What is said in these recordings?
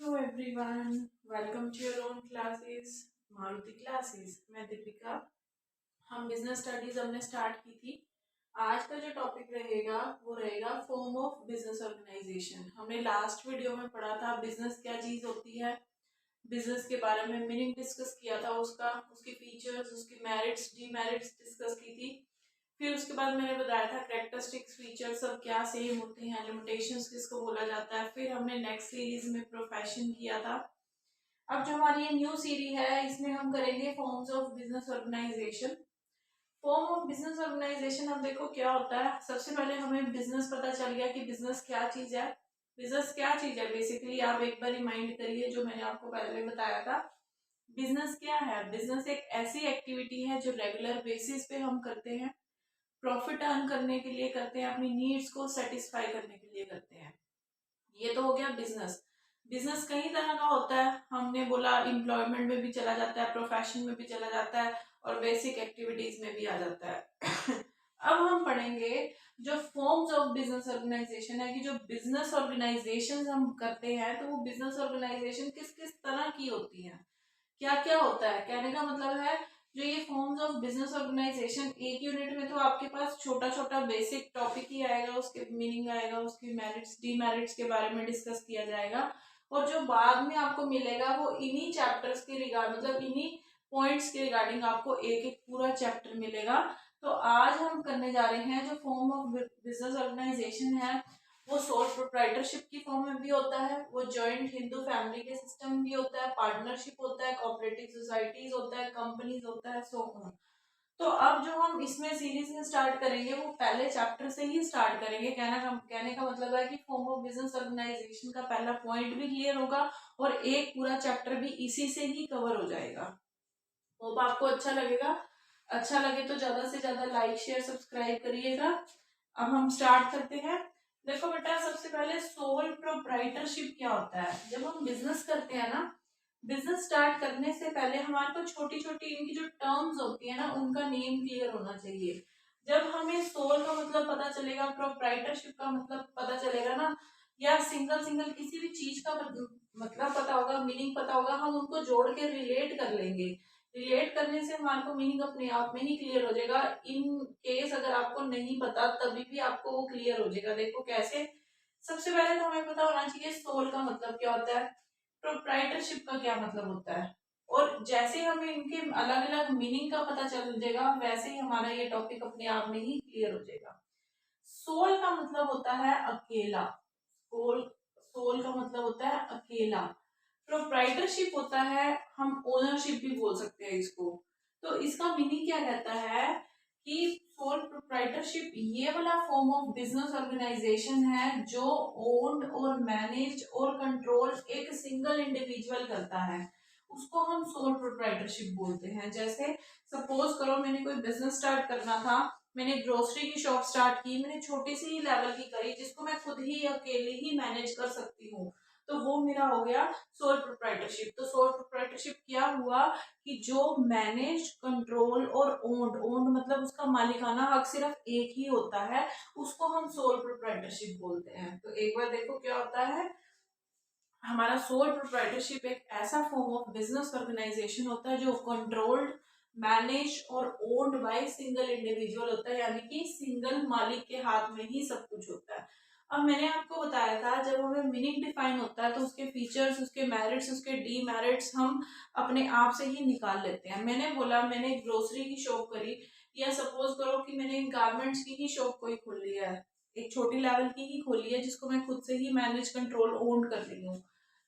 Hello everyone, welcome to your own classes, Maruti classes. मैं दीपिका। हम business studies हमने start की थी। आज का जो टॉपिक रहेगा वो रहेगा फॉर्म ऑफ बिजनेस ऑर्गेनाइजेशन। हमने लास्ट वीडियो में पढ़ा था बिजनेस क्या चीज होती है, बिजनेस के बारे में मीनिंग डिस्कस किया था, उसका उसके फीचर्स, उसकी मेरिट्स डीमेरिट्स डिस्कस की थी। फिर उसके बाद मैंने बताया था कैरेक्टरिस्टिक्स फीचर सब क्या सेम होते हैं, लिमिटेशंस किसको बोला जाता है। फिर हमने नेक्स्ट सीरीज में प्रोफेशन किया था। अब जो हमारी ये न्यू सीरीज है इसमें हम करेंगे forms of business organization. Form of business organization अब देखो क्या होता है। सबसे पहले हमें बिजनेस पता चल गया कि बिजनेस क्या चीज है। बिजनेस क्या चीज है बेसिकली आप एक बार रिमाइंड करिए जो मैंने आपको पहले बताया था। बिजनेस क्या है? बिजनेस एक ऐसी एक्टिविटी है जो रेगुलर बेसिस पे हम करते हैं, प्रॉफिट अर्न करने के लिए करते हैं, अपनी नीड्स को सेटिस्फाई करने के लिए करते हैं। ये तो हो गया बिजनेस। बिजनेस कई तरह का होता है, हमने बोला एम्प्लॉयमेंट में भी चला जाता है, प्रोफेशन में भी चला जाता है और बेसिक एक्टिविटीज में भी आ जाता है। अब हम पढ़ेंगे जो फॉर्म्स ऑफ बिजनेस ऑर्गेनाइजेशन है कि जो बिजनेस ऑर्गेनाइजेशन हम करते हैं तो वो बिजनेस ऑर्गेनाइजेशन किस किस तरह की होती है, क्या क्या होता है। कहने का मतलब है जो ये फॉर्म्स ऑफ बिजनेस ऑर्गेनाइजेशन एक यूनिट में तो आपके पास छोटा छोटा बेसिक टॉपिक ही आएगा, उसके मीनिंग आएगा, उसके मेरिट्स डीमेरिट्स के बारे में डिस्कस किया जाएगा। और जो बाद में आपको मिलेगा वो इन्हीं चैप्टर्स के रिगार्ड मतलब इन्हीं पॉइंट्स के रिगार्डिंग आपको एक एक पूरा चैप्टर मिलेगा। तो आज हम करने जा रहे हैं जो फॉर्म ऑफ बिजनेस ऑर्गेनाइजेशन है वो सोल प्रोप्राइटरशिप की फॉर्म में भी होता है, वो जॉइंट हिंदू फैमिली के सिस्टम भी होता है, पार्टनरशिप होता है, कोऑपरेटिव सोसाइटीज होता है, कंपनीज होता है, सो ऑन। तो अब जो हम इसमें सीरीज में स्टार्ट करेंगे वो पहले चैप्टर से ही स्टार्ट करेंगे। कहने का मतलब है कि फॉर्म ऑफ बिजनेस ऑर्गेनाइजेशन का पहला पॉइंट भी क्लियर होगा और एक पूरा चैप्टर भी इसी से ही कवर हो जाएगा। होप आपको अच्छा लगेगा। अच्छा लगे तो ज्यादा से ज्यादा लाइक शेयर सब्सक्राइब करिएगा। अब हम स्टार्ट करते हैं। देखो बेटा सबसे पहले सोल प्रोप्राइटरशिप क्या होता है। जब हम बिजनेस करते हैं ना, बिजनेस स्टार्ट करने से पहले हमारे को छोटी छोटी इनकी जो टर्म्स होती है ना उनका नेम क्लियर होना चाहिए। जब हमें सोल का मतलब पता चलेगा, प्रोप्राइटरशिप का मतलब पता चलेगा ना, या सिंगल सिंगल किसी भी चीज का मतलब पता होगा, मीनिंग पता होगा, हम उनको जोड़ के रिलेट कर लेंगे। रिलेट करने से हमारे को मीनिंग अपने आप में ही क्लियर हो जाएगा। इन केस अगर आपको नहीं पता तभी भी आपको वो क्लियर हो जाएगा। देखो कैसे। सबसे पहले तो हमें पता होना चाहिए सोल का मतलब क्या होता है, प्रोप्राइटरशिप का क्या मतलब होता है। और जैसे हमें इनके अलग अलग मीनिंग का पता चल जाएगा वैसे ही हमारा ये टॉपिक अपने आप में ही क्लियर हो जाएगा। सोल का मतलब होता है अकेला। सोल सोल का मतलब होता है अकेला। प्रोप्राइटरशिप होता है, हम ओनरशिप भी बोल सकते हैं इसको। तो इसका मीनिंग क्या रहता है कि सोल प्रोप्राइटरशिप ये वाला फॉर्म ऑफ बिजनेस ऑर्गेनाइजेशन है जो ओन्ड और मैनेज और कंट्रोल एक सिंगल इंडिविजुअल करता है, उसको हम सोल प्रोप्राइटरशिप बोलते हैं। जैसे सपोज करो मैंने कोई बिजनेस स्टार्ट करना था, मैंने ग्रोसरी की शॉप स्टार्ट की, मैंने छोटी सी ही लेवल की करी जिसको मैं खुद ही अकेले ही मैनेज कर सकती हूँ, तो वो मेरा हो गया सोल प्रोप्राइटरशिप। तो सोल प्रोप्राइटरशिप क्या हुआ कि जो मैनेज कंट्रोल और ओन्ड, ओन्ड मतलब उसका मालिकाना हक सिर्फ एक ही होता है, उसको हम सोल प्रोप्राइटरशिप बोलते हैं। तो एक बार देखो क्या होता है। हमारा सोल प्रोप्राइटरशिप एक ऐसा फॉर्म ऑफ बिजनेस ऑर्गेनाइजेशन होता है जो कंट्रोल्ड, मैनेज और ओन्ड बाय सिंगल इंडिविजुअल होता है, यानी कि सिंगल मालिक के हाथ में ही सब कुछ होता है। अब मैंने आपको बताया था जब हमें मीनिंग डिफाइन होता है तो उसके फीचर्स, उसके मेरिट्स, उसके डीमेरिट्स हम अपने आप से ही निकाल लेते हैं। मैंने बोला मैंने ग्रोसरी की शॉप करी, या सपोज करो कि मैंने गारमेंट्स की ही शॉप कोई खोल लिया है, एक छोटी लेवल की ही खोली है जिसको मैं खुद से ही मैनेज कंट्रोल ओन कर रही हूँ।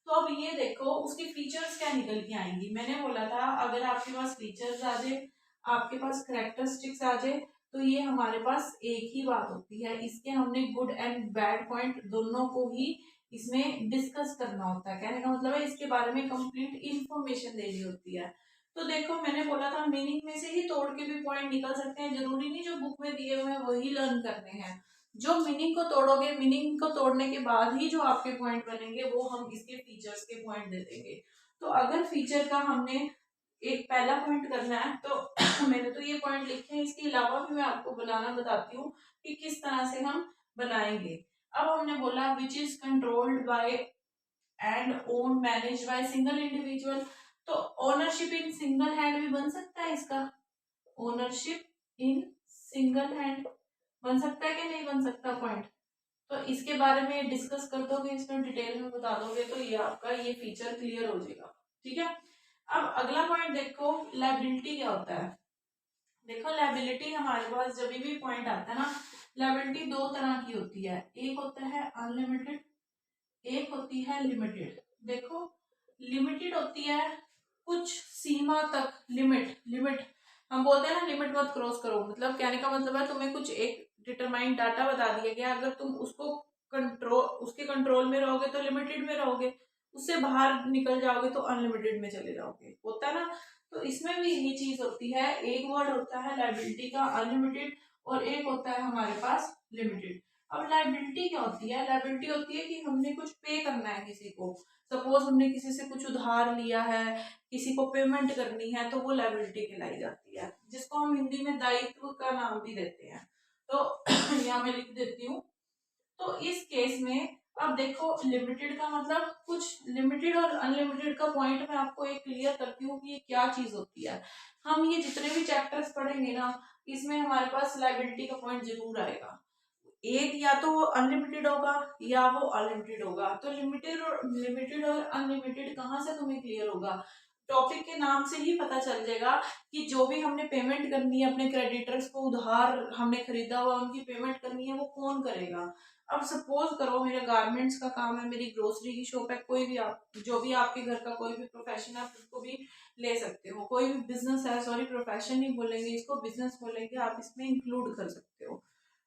तो अब ये देखो उसकी फीचर्स क्या निकल के आएंगी। मैंने बोला था अगर आपके पास फीचर्स आ जाए, आपके पास करेक्टरिस्टिक्स आ जाए, तो ये हमारे पास एक ही बात होती है। इसके हमने गुड एंड बैड पॉइंट दोनों को ही इसमें डिस्कस करना होता है। कहने का मतलब है इसके बारे में कंप्लीट इंफॉर्मेशन देनी होती है। तो देखो मैंने बोला था मीनिंग में से ही तोड़ के भी पॉइंट निकल सकते हैं, जरूरी नहीं जो बुक में दिए हुए हैं वही लर्न करने हैं। जो मीनिंग को तोड़ोगे, मीनिंग को तोड़ने के बाद ही जो आपके पॉइंट बनेंगे वो हम इसके फीचर्स के पॉइंट दे देंगे। तो अगर फीचर का हमने एक पहला पॉइंट करना है तो मैंने तो ये पॉइंट लिखे हैं, इसके अलावा भी मैं आपको बनाना बताती हूँ कि किस तरह से हम बनाएंगे। अब हमने बोला which is controlled by and own manage by single individual. तो ओनरशिप इन सिंगल हैंड भी बन सकता है इसका, ओनरशिप इन सिंगल हैंड बन सकता है कि नहीं बन सकता पॉइंट। तो इसके बारे में डिस्कस कर दोगे, इसमें डिटेल में बता दोगे तो ये आपका ये फीचर क्लियर हो जाएगा। ठीक है, अब अगला पॉइंट देखो, लायबिलिटी क्या होता है। देखो लायबिलिटी हमारे पास जब भी पॉइंट आता है ना, लायबिलिटी दो तरह की होती है, एक होता है अनलिमिटेड, एक होती है लिमिटेड। देखो लिमिटेड होती है कुछ सीमा तक, लिमिट, लिमिट हम बोलते हैं ना लिमिट मत क्रॉस करो, मतलब कहने का मतलब है तुम्हें कुछ एक डिटरमाइंड डाटा बता दिया गया, अगर तुम उसको कंट्रोल, उसके कंट्रोल में रहोगे तो लिमिटेड में रहोगे, उससे बाहर निकल जाओगे तो अनलिमिटेड में चले जाओगे, होता है ना। तो इसमें भी ये चीज होती है, एक वर्ड होता है लायबिलिटी का अनलिमिटेड और एक होता है हमारे पास लिमिटेड। अब लायबिलिटी क्या होती है, लायबिलिटी होती है कि हमने कुछ पे करना है किसी को, सपोज हमने किसी से कुछ उधार लिया है, किसी को पेमेंट करनी है, तो वो लायबिलिटी कहलाई जाती है, जिसको हम हिंदी में दायित्व का नाम भी देते हैं। तो यहाँ मैं लिख देती हूँ। तो इस केस में अब देखो लिमिटेड का मतलब, कुछ लिमिटेड और अनलिमिटेड का पॉइंट मैं आपको एक क्लियर करती हूँ कि ये क्या चीज होती है। हम ये जितने भी चैप्टर्स पढ़ेंगे ना, इसमें हमारे पास लायबिलिटी का पॉइंट जरूर आएगा, एक या तो वो अनलिमिटेड होगा या वो अनलिमिटेड होगा। तो लिमिटेड और अनलिमिटेड कहाँ से तुम्हें क्लियर होगा, टॉपिक के नाम से ही पता चल जाएगा कि जो भी हमने पेमेंट करनी है अपने क्रेडिटर्स को, उधार हमने खरीदा हुआ उनकी पेमेंट करनी है, वो कौन करेगा। अब सपोज करो मेरा गारमेंट्स का काम है, मेरी ग्रोसरी की शॉप है, कोई भी आप जो भी आपके घर का कोई भी प्रोफेशन है आप उसको भी ले सकते हो, कोई भी बिजनेस है, सॉरी प्रोफेशन नहीं बोलेंगे इसको, बिजनेस बोलेंगे, आप इसमें इंक्लूड कर सकते हो।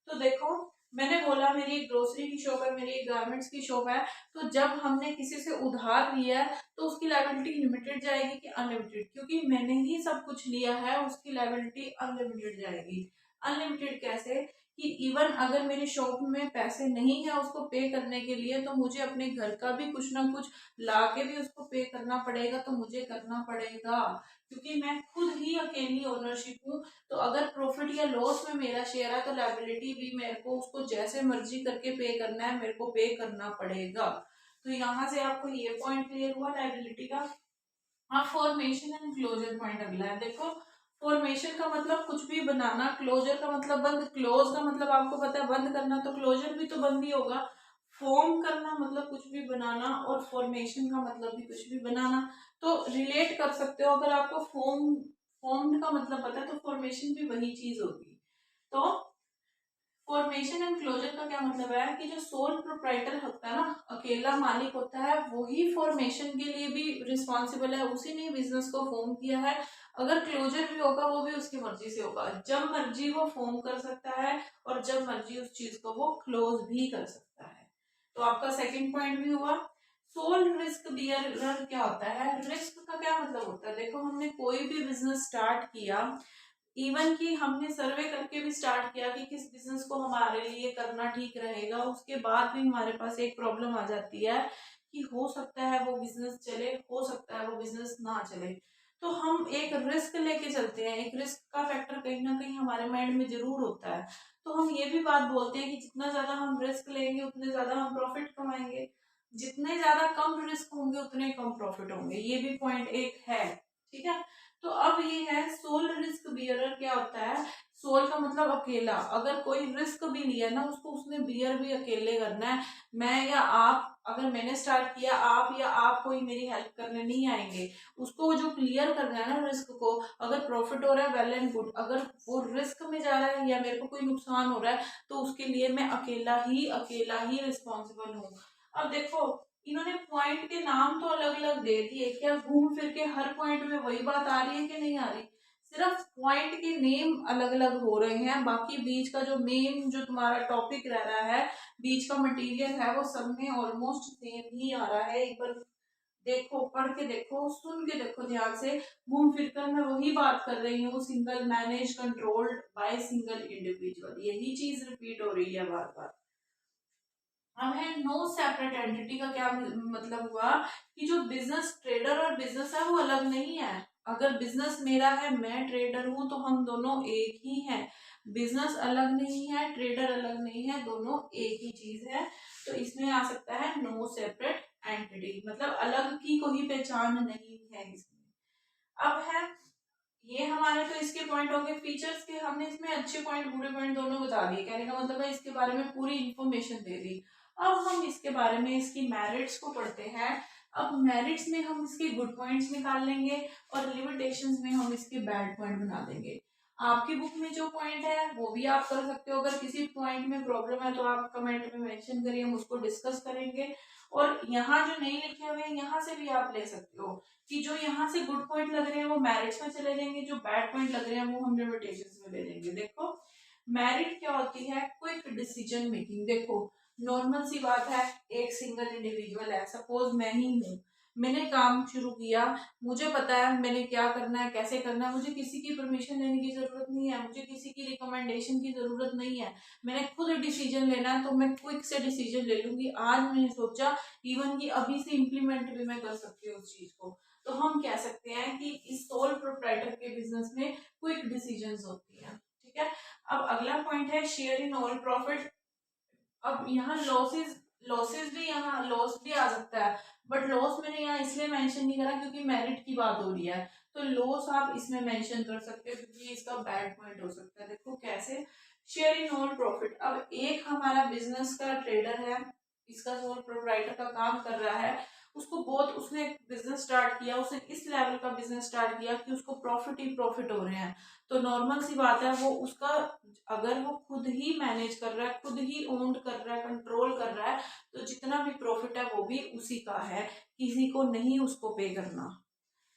तो देखो मैंने बोला मेरी एक ग्रोसरी की शॉप है, मेरी एक गारमेंट्स की शॉप है, तो जब हमने किसी से उधार लिया है तो उसकी लायबिलिटी लिमिटेड जाएगी कि अनलिमिटेड, क्योंकि मैंने ही सब कुछ लिया है, उसकी लायबिलिटी अनलिमिटेड जाएगी। अनलिमिटेड कैसे, कि इवन अगर मेरी शॉप में पैसे नहीं है उसको पे करने के लिए, तो मुझे अपने घर का भी कुछ ना कुछ ला के भी उसको पे करना पड़ेगा, तो मुझे करना पड़ेगा, क्योंकि मैं खुद ही अकेली ओनरशिप हूँ। तो अगर प्रॉफिट या लॉस में मेरा शेयर है तो लायबिलिटी भी मेरे को उसको जैसे मर्जी करके पे करना है, मेरे को पे करना पड़ेगा। तो यहाँ से आपको ये पॉइंट क्लियर हुआ लायबिलिटी का। हाँ, फॉर्मेशन एंड क्लोजर पॉइंट अगला है। देखो फॉर्मेशन का मतलब कुछ भी बनाना, क्लोजर का मतलब बंद, क्लोज का मतलब आपको पता है बंद करना, तो क्लोजर भी तो बंद ही होगा। फॉर्म करना मतलब कुछ भी बनाना, और फॉर्मेशन का मतलब भी कुछ भी बनाना। तो रिलेट कर सकते हो, अगर आपको फॉर्म्ड का मतलब पता है तो फॉर्मेशन भी वही चीज होगी। तो फॉर्मेशन एंड क्लोजर का क्या मतलब है कि जो सोल प्रोप्राइटर होता है ना, अकेला मालिक होता है, वही फॉर्मेशन के लिए भी रिस्पॉन्सिबल है, उसी ने बिजनेस को फॉर्म किया है। अगर क्लोजर भी होगा वो भी उसकी मर्जी से होगा, जब मर्जी वो फॉर्म कर सकता है और जब मर्जी उस चीज को वो क्लोज भी कर सकता है। तो आपका सेकंड पॉइंट भी हुआ। सोल रिस्क बियरर क्या होता है, रिस्क का क्या मतलब होता है। देखो हमने कोई भी बिजनेस स्टार्ट किया, इवन कि हमने सर्वे करके भी स्टार्ट किया कि किस बिजनेस को हमारे लिए करना ठीक रहेगा, उसके बाद भी हमारे पास एक प्रॉब्लम आ जाती है कि हो सकता है वो बिजनेस चले, हो सकता है वो बिजनेस ना चले। तो हम एक रिस्क लेके चलते हैं, एक रिस्क का फैक्टर कहीं ना कहीं हमारे माइंड में जरूर होता है। तो हम ये भी बात बोलते हैं कि जितना ज्यादा हम रिस्क लेंगे उतने ज्यादा हम प्रॉफिट कमाएंगे, जितने ज्यादा कम रिस्क होंगे उतने कम प्रॉफिट होंगे, ये भी पॉइंट एक है। ठीक है, तो अब ये है सोल रिस्क बियरर क्या होता है। सोल का मतलब अकेला, अगर कोई रिस्क भी लिया ना उसको उसने बियर भी अकेले करना है। मैं या आप, अगर मैंने स्टार्ट किया, आप या आप कोई मेरी हेल्प करने नहीं आएंगे, उसको जो क्लियर करना है ना रिस्क को, अगर प्रॉफिट हो रहा है वेल एंड गुड, अगर वो रिस्क में जा रहा है या मेरे को कोई नुकसान हो रहा है तो उसके लिए मैं अकेला ही रिस्पॉन्सिबल हूँ। अब देखो इन्होंने पॉइंट के नाम तो अलग अलग दे दिए, क्या घूम फिर के हर पॉइंट में वही बात आ रही है कि नहीं आ रही, सिर्फ पॉइंट के नेम अलग अलग हो रहे हैं, बाकी बीच का जो मेन जो तुम्हारा टॉपिक रह रहा है, बीच का मटेरियल है वो सब में ऑलमोस्ट सेम ही आ रहा है। एक बार देखो, पढ़ के देखो, सुन के देखो ध्यान से, घूम फिर कर मैं वही बात कर रही हूँ, single manage controlled by single individual, यही चीज रिपीट हो रही है बार बार। अब है नो सेपरेट एंटिटी का क्या मतलब हुआ, कि जो बिजनेस ट्रेडर और बिजनेस है वो अलग नहीं है। अगर बिजनेस मेरा है, मैं ट्रेडर हूं, तो हम दोनों एक ही हैं। बिजनेस अलग नहीं है, ट्रेडर अलग नहीं है, दोनों एक ही चीज है। तो इसमें आ सकता है नो सेपरेट एंटिटी, मतलब अलग की कोई पहचान नहीं है इसमें। अब है ये हमारे तो इसके पॉइंट हो गए फीचर्स के, हमने इसमें अच्छे पॉइंट बुरे पॉइंट दोनों बता दिए, कहने का मतलब है इसके बारे में पूरी इंफॉर्मेशन दे दी। अब हम इसके बारे में इसकी मेरिट्स को पढ़ते हैं। अब मेरिट्स में हम इसके गुड पॉइंट्स निकाल लेंगे और लिमिटेशंस में हम इसके बैड पॉइंट बना देंगे। आपकी बुक में जो पॉइंट है वो भी आप कर सकते हो, अगर किसी पॉइंट में प्रॉब्लम है तो आप कमेंट में मेंशन करिए, हम उसको डिस्कस करेंगे। और यहाँ जो नहीं लिखे हुए हैं यहाँ से भी आप ले सकते हो कि जो यहाँ से गुड पॉइंट लग रहे हैं वो मैरिट्स में चले जाएंगे, जो बैड पॉइंट लग रहे हैं वो हम लिमिटेशंस में ले लेंगे। देखो मैरिट क्या होती है, क्विक डिसीजन मेकिंग। देखो नॉर्मल सी बात है, एक सिंगल इंडिविजुअल है, सपोज मैं ही हूँ, मैंने काम शुरू किया, मुझे पता है मैंने क्या करना है कैसे करना है, मुझे किसी की परमिशन लेने की जरूरत नहीं है, मुझे किसी की रिकमेंडेशन की जरूरत नहीं है, मैंने खुद डिसीजन लेना है तो मैं क्विक से डिसीजन ले लूंगी। आज मैंने सोचा इवन कि अभी से इम्प्लीमेंट भी मैं कर सकती हूँ उस चीज को। तो हम कह सकते हैं कि इस सोल प्रोप्राइटर के बिजनेस में क्विक डिसीजंस होती हैं। ठीक है, अब अगला पॉइंट है शेयर इन ऑल प्रॉफिट। अब यहाँ लॉसेस लॉसेस भी यहाँ लॉस भी आ सकता है, बट लॉस मैंने यहाँ इसलिए मेंशन नहीं करा क्योंकि मेरिट की बात हो रही है, तो लॉस आप इसमें मेंशन कर सकते हो क्योंकि इसका बैड पॉइंट हो सकता है। देखो कैसे, शेयर इन ऑल प्रॉफिट। अब एक हमारा बिजनेस का ट्रेडर है, इसका सोल प्रोप्राइटर का काम कर रहा है, उसको बहुत उसने बिजनेस स्टार्ट किया, उसने इस लेवल का बिजनेस स्टार्ट किया कि उसको प्रॉफिट ही प्रॉफिट हो रहे हैं। तो नॉर्मल सी बात है वो उसका, अगर वो खुद ही मैनेज कर रहा है, खुद ही ओन कर रहा है, कंट्रोल कर रहा है, तो जितना भी प्रॉफिट है वो भी उसी का है, किसी को नहीं उसको पे करना।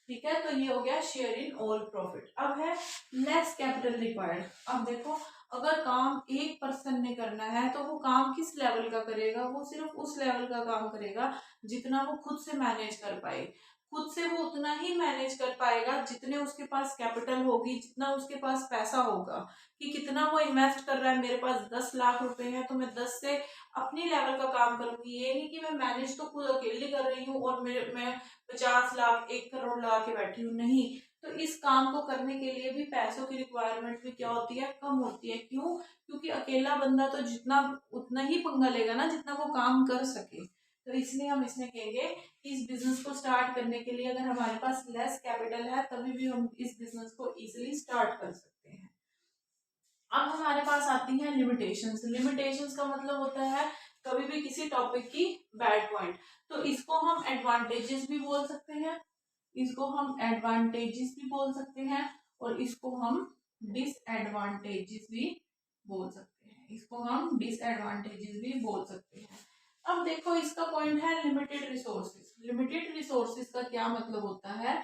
ठीक है, तो ये हो गया शेयर इन ऑल प्रॉफिट। अब है लेस कैपिटल रिक्वायर्ड। अब देखो अगर काम एक पर्सन ने करना है तो वो काम किस लेवल का करेगा, वो सिर्फ उस लेवल का काम करेगा जितना वो खुद से मैनेज कर पाए। खुद से वो उतना ही मैनेज कर पाएगा जितने उसके पास कैपिटल होगी, जितना उसके पास पैसा होगा, कि कितना वो इन्वेस्ट कर रहा है। मेरे पास 10 लाख रुपए हैं तो मैं 10 से अपनी लेवल का काम करूंगी, ये नहीं कि मैं मैनेज तो खुद अकेले कर रही हूँ और मैं 50 लाख 1 करोड़ लगा के बैठी हूँ, नहीं। तो इस काम को करने के लिए भी पैसों की रिक्वायरमेंट भी क्या होती है, कम होती है। क्यों? क्योंकि अकेला बंदा तो जितना उतना ही पंगा लेगा ना जितना वो काम कर सके। तो इसलिए हम इसमें कहेंगे कि इस बिजनेस को स्टार्ट करने के लिए अगर हमारे पास लेस कैपिटल है तभी भी हम इस बिजनेस को इजिली स्टार्ट कर सकते हैं। अब हमारे पास आती हैं लिमिटेशंस। लिमिटेशंस का मतलब होता है कभी भी किसी टॉपिक की बैड पॉइंट। तो इसको हम एडवांटेजेस भी बोल सकते हैं, इसको हम एडवांटेजेस भी बोल सकते हैं, और इसको हम डिसएडवांटेजेस भी बोल सकते हैं, इसको हम डिसएडवांटेजेस भी बोल सकते हैं। अब देखो इसका पॉइंट है लिमिटेड रिसोर्सेज। लिमिटेड रिसोर्सेज का क्या मतलब होता है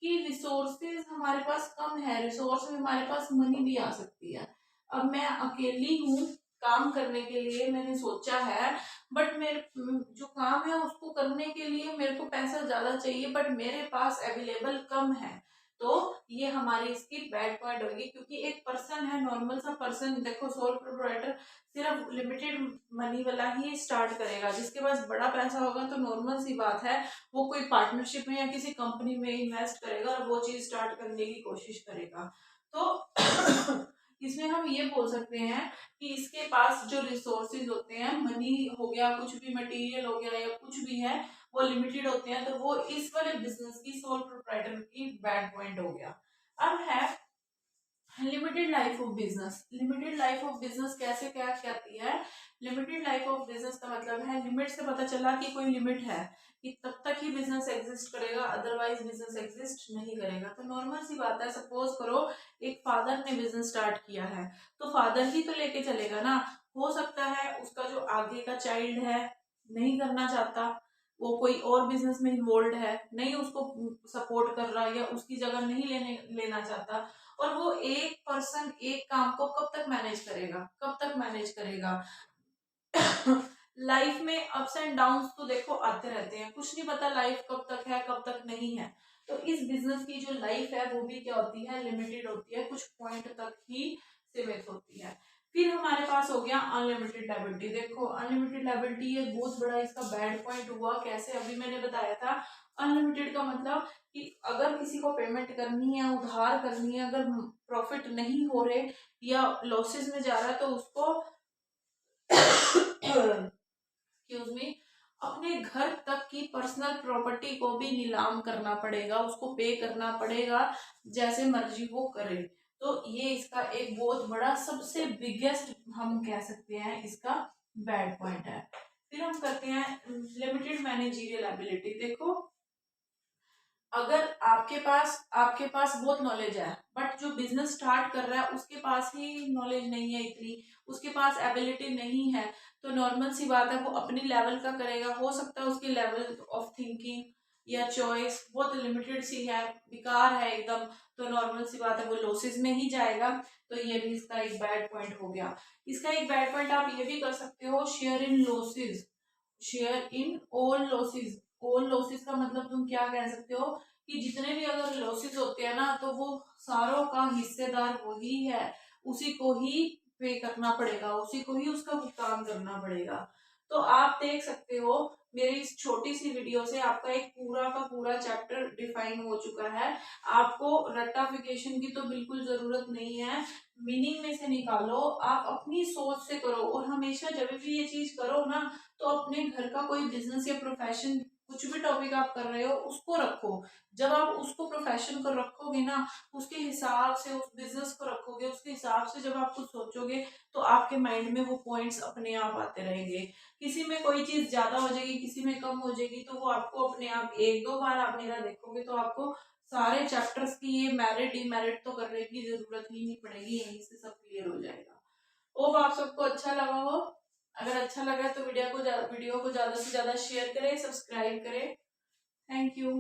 कि रिसोर्सेज हमारे पास कम है, रिसोर्स में हमारे पास मनी भी आ सकती है। अब मैं अकेली हूँ, काम करने के लिए मैंने सोचा है, बट मेरे जो काम है उसको करने के लिए मेरे को पैसा ज्यादा चाहिए बट मेरे पास अवेलेबल कम है। तो ये हमारी इसकी बैड पॉइंट होगी, क्योंकि एक पर्सन है, नॉर्मल सा पर्सन, देखो सोल प्रोप्राइटर सिर्फ लिमिटेड मनी वाला ही स्टार्ट करेगा। जिसके पास बड़ा पैसा होगा तो नॉर्मल सी बात है वो कोई पार्टनरशिप में या किसी कंपनी में इन्वेस्ट करेगा और वो चीज स्टार्ट करने की कोशिश करेगा। तो इसमें हम ये बोल सकते हैं कि इसके पास जो रिसोर्सेज होते हैं, मनी हो गया, कुछ भी मटेरियल हो गया या कुछ भी है, वो लिमिटेड होते हैं। तो वो इस वाले बिजनेस की सोल प्रोप्राइटर की बैड पॉइंट हो गया। अब है limited life of business. Limited life of business कैसे क्या कहती है, लिमिटेड लाइफ ऑफ बिजनेस का मतलब है लिमिट से पता चला कि कोई लिमिट है कि तब तक ही बिजनेस एग्जिस्ट करेगा, अदरवाइज बिजनेस एग्जिस्ट नहीं करेगा। तो नॉर्मल सी बात है, सपोज करो एक फादर ने बिजनेस स्टार्ट किया है तो फादर ही तो लेके चलेगा ना। हो सकता है उसका जो आगे का चाइल्ड है नहीं करना चाहता, वो कोई और बिजनेस में इन्वॉल्व है, नहीं उसको सपोर्ट कर रहा या उसकी जगह नहीं लेना चाहता, और वो एक पर्सन एक काम को कब तक मैनेज करेगा, कब तक मैनेज करेगा। लाइफ में अप्स एंड डाउन्स तो देखो आते रहते हैं, कुछ नहीं पता लाइफ कब तक है कब तक नहीं है। तो इस बिजनेस की जो लाइफ है वो भी क्या होती है, लिमिटेड होती है, कुछ पॉइंट तक ही सीमित होती है। फिर हमारे पास हो गया अनलिमिटेड लायबिलिटी। देखो अनलिमिटेड लायबिलिटी ये बहुत बड़ा इसका बैड पॉइंट हुआ। कैसे, अभी मैंने बताया था अनलिमिटेड का मतलब कि अगर किसी को पेमेंट करनी है, उधार करनी है, अगर प्रॉफिट नहीं हो रहे या लॉसेस में जा रहा है तो उसको एक्सक्यूज मी अपने अपने घर तक की पर्सनल प्रॉपर्टी को भी नीलाम करना पड़ेगा, उसको पे करना पड़ेगा, जैसे मर्जी वो करे। तो ये इसका एक बहुत बड़ा सबसे बिगेस्ट हम कह सकते हैं इसका बैड पॉइंट है। फिर हम करते हैं लिमिटेड मैनेजरियल एबिलिटी। देखो, अगर आपके पास बहुत नॉलेज है, बट जो बिजनेस स्टार्ट कर रहा है उसके पास ही नॉलेज नहीं है इतनी, उसके पास एबिलिटी नहीं है, तो नॉर्मल सी बात है वो अपनी लेवल का करेगा। हो सकता है उसकी लेवल ऑफ थिंकिंग या चॉइस बहुत लिमिटेड सी है, बेकार है एकदम, तो नॉर्मल सी बात है वो लॉसेस में ही जाएगा। तो ये भी इसका एक बैड पॉइंट हो गया। इसका एक बैड पॉइंट आप ये भी कर सकते हो, share in losses. Share in all losses. All losses का मतलब तुम क्या कह सकते हो कि जितने भी अगर लॉसेस होते हैं ना, तो वो सारों का हिस्सेदार वही है, उसी को ही पे करना पड़ेगा, उसी को ही उसका भुगतान करना पड़ेगा। तो आप देख सकते हो मेरी इस छोटी सी वीडियो से आपका एक पूरा का पूरा चैप्टर डिफाइन हो चुका है। आपको रट्टाफिकेशन की तो बिल्कुल जरूरत नहीं है, मीनिंग में से निकालो, आप अपनी सोच से करो। और हमेशा जब भी ये चीज करो ना, तो अपने घर का कोई बिजनेस या प्रोफेशन, कुछ भी टॉपिक आप कर रहे हो उसको रखो। जब आप उसको प्रोफेशन को रखोगे ना, उसके हिसाब से उस बिजनेस को रखोगे, उसके हिसाब से जब आप कुछ सोचोगे, तो आपके माइंड में वो पॉइंट्स अपने आप आते रहेंगे। किसी में कोई चीज ज्यादा हो जाएगी, किसी में कम हो जाएगी, तो वो आपको अपने आप एक दो बार आप मेरा देखोगे तो आपको सारे चैप्टर्स की ये मेरिट डिमेरिट तो करने की जरूरत ही नहीं पड़ेगी, यहीं से सब क्लियर हो जाएगा। होप आप सबको अच्छा लगा हो। अगर अच्छा लगा तो वीडियो को ज्यादा से ज्यादा शेयर करें, सब्सक्राइब करें। Thank you.